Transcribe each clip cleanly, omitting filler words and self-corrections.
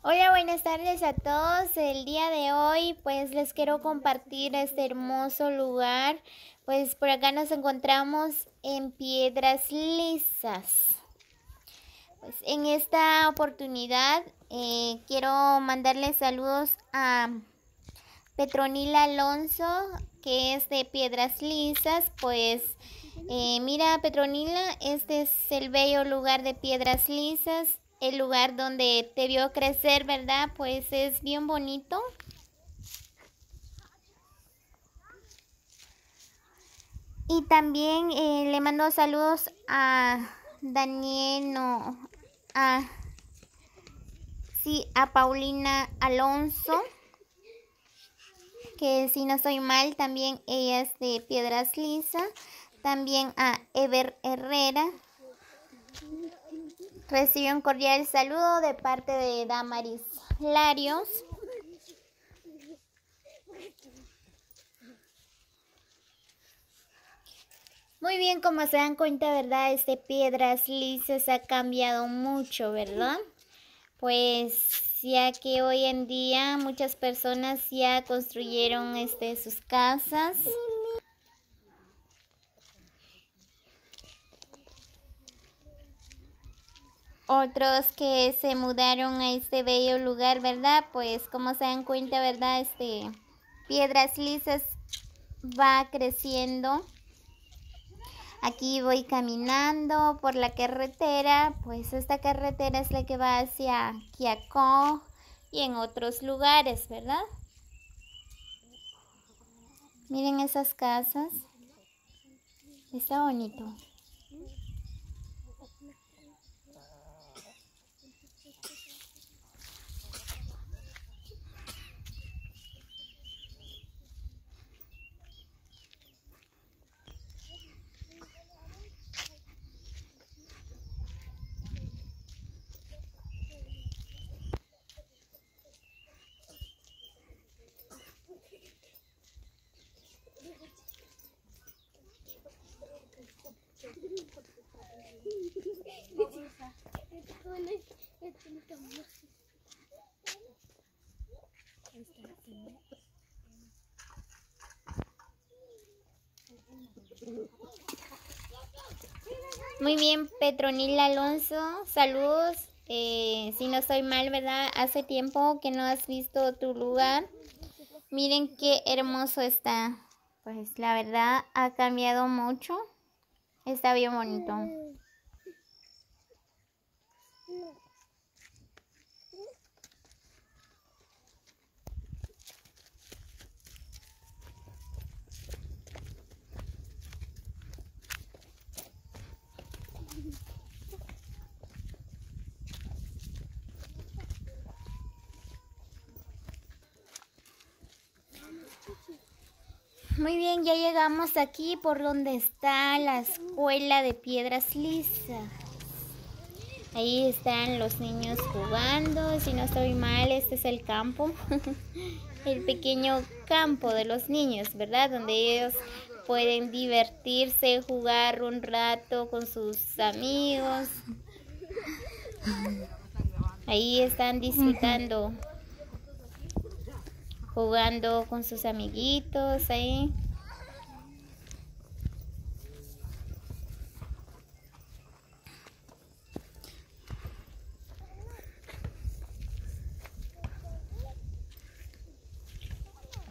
Hola, buenas tardes a todos. El día de hoy pues les quiero compartir este hermoso lugar. Pues por acá nos encontramos en Piedras Lisas. Pues en esta oportunidad quiero mandarles saludos a Petronila Alonso, que es de Piedras Lisas. Pues mira, Petronila, este es el bello lugar de Piedras Lisas, el lugar donde te vio crecer, ¿verdad? Pues es bien bonito. Y también le mando saludos a Daniel, no, a, sí, a Paulina Alonso, que si no estoy mal, también ella es de Piedras Lisas. También a Ever Herrera. Recibe un cordial saludo de parte de Damaris Larios. Muy bien, como se dan cuenta, ¿verdad? Piedras Lisas ha cambiado mucho, ¿verdad? Pues ya que hoy en día muchas personas ya construyeron sus casas. Otros que se mudaron a este bello lugar, ¿verdad? Pues como se dan cuenta, ¿verdad? Piedras Lisas va creciendo. Aquí voy caminando por la carretera, pues esta carretera es la que va hacia Quiacó y en otros lugares, ¿verdad? Miren esas casas, está bonito. Muy bien, Petronila Alonso, saludos. Si no estoy mal, ¿verdad? Hace tiempo que no has visto tu lugar. Miren qué hermoso está. Pues la verdad ha cambiado mucho. Está bien bonito. Muy bien, ya llegamos aquí por donde está la escuela de Piedras Lisas. Ahí están los niños jugando. Si no estoy mal, este es el campo. El pequeño campo de los niños, ¿verdad? Donde ellos pueden divertirse, jugar un rato con sus amigos. Ahí están disfrutando, jugando con sus amiguitos ahí.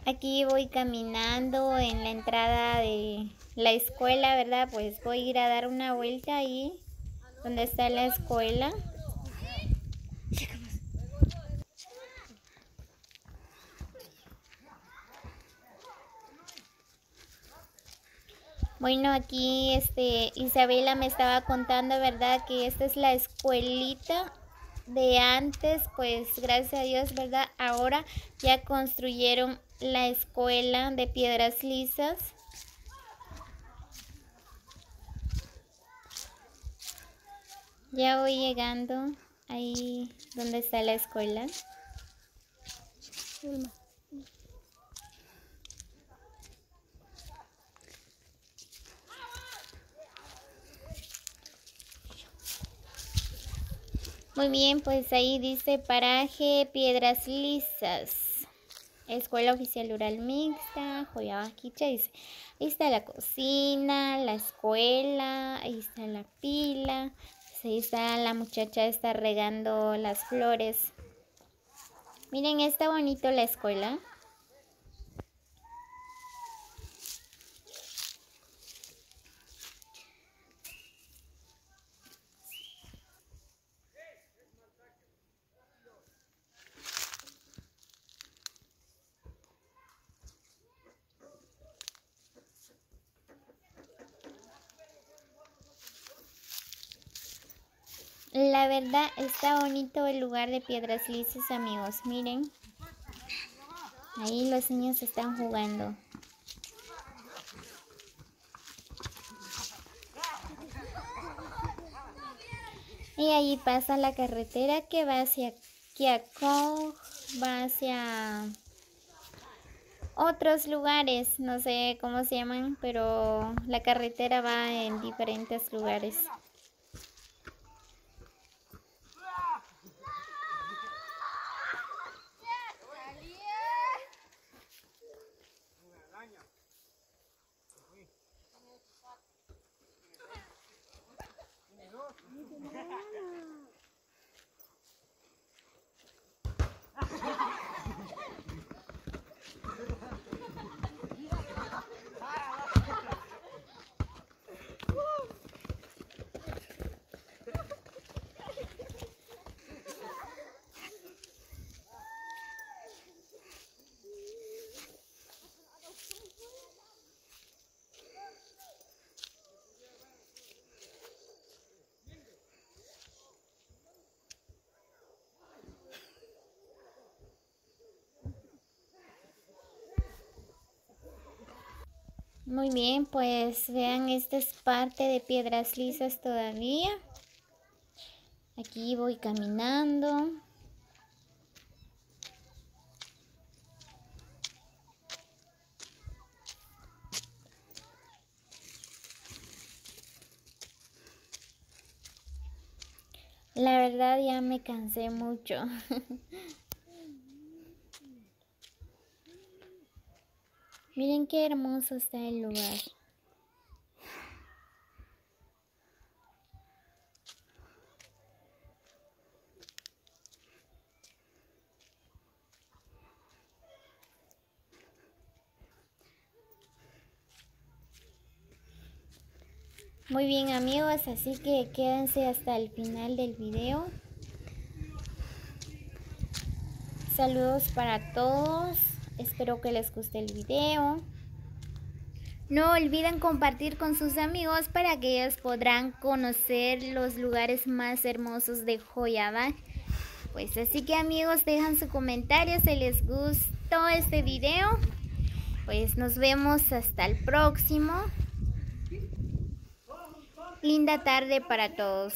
Aquí voy caminando en la entrada de la escuela, ¿verdad? Pues voy a ir a dar una vuelta ahí donde está la escuela. Bueno, aquí Isabela me estaba contando, ¿verdad? Que esta es la escuelita de antes, pues gracias a Dios, ¿verdad? Ahora ya construyeron la escuela de Piedras Lisas. Ya voy llegando ahí donde está la escuela. Muy bien, pues ahí dice paraje Piedras Lisas. Escuela Oficial Rural Mixta, Joyabaquicha, dice. Ahí está la cocina, la escuela, ahí está la pila. Pues ahí está la muchacha, está regando las flores. Miren, está bonito la escuela. La verdad está bonito el lugar de Piedras Lisas, amigos. Miren, ahí los niños están jugando. Y ahí pasa la carretera que va hacia Quiacó, va hacia otros lugares, no sé cómo se llaman, pero la carretera va en diferentes lugares. Muy bien, pues vean, esta es parte de Piedras Lisas todavía. Aquí voy caminando. La verdad ya me cansé mucho. Miren qué hermoso está el lugar. Muy bien, amigos, así que quédense hasta el final del video. Saludos para todos. Espero que les guste el video. No olviden compartir con sus amigos para que ellos podrán conocer los lugares más hermosos de Joyabá. Pues así que, amigos, dejan su comentario si les gustó este video. Pues nos vemos hasta el próximo. Linda tarde para todos.